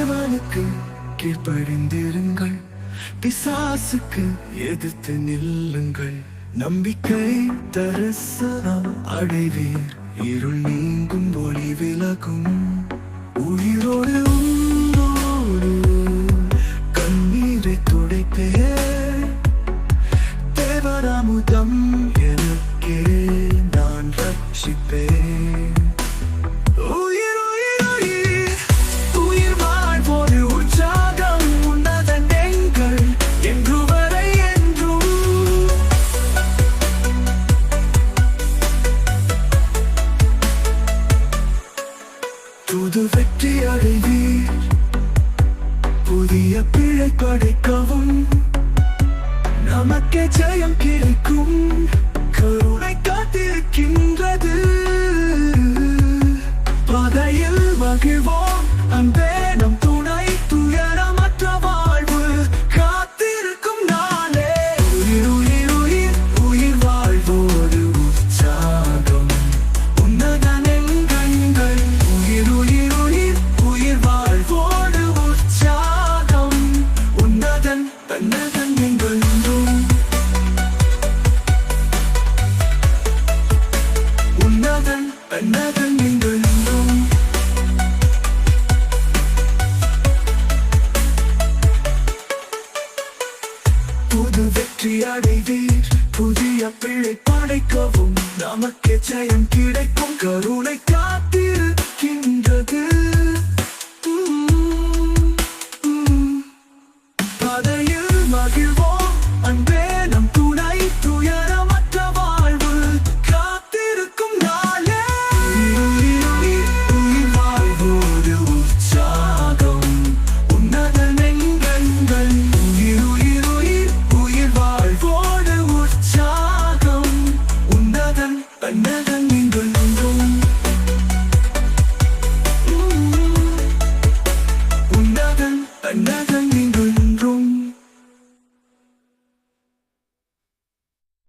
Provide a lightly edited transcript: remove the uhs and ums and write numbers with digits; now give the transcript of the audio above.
தேவனுக்கு கீழ்ப்படிந்திருங்கள், பிசாசுக்கு எதிர்த்து நில்லுங்கள். நம்பிக்கை தரிசனம் அடைவீர், இருள் நீங்கும் ஒளி விலகும். உயிரோடு உன்னோடு கண்ணீரை துடைப்பேன், தேவராமுதம் எனக்கே நான் ரட்சிப்பேன். புது வெற்றி அடைவீர், புதிய பிழை படைக்கவும் நமக்கே ஜெயம் கிடைக்கும். கருணை காத்திருக்கின்றது, பாதையில் மகிழ்வோம், அன்பே நம் துணை. துயரமற்ற வாழ்வு காத்திருக்கும் நாளே. உயிர் உயிர் உயிர் உயிர் வாழ்வோடு உற்சாகம் உன்னதன் எங்கள். உயிர் உயிர் உயிர் உயிர் வாழ்வோடு உற்சாகம் உன்னதன் தன்னதன் எங்கள். உன்னதன் தன்னதன் எங்கள். புது வெற்றி அடைவீர், புதிய பிழை படைக்கவும் நமக்கு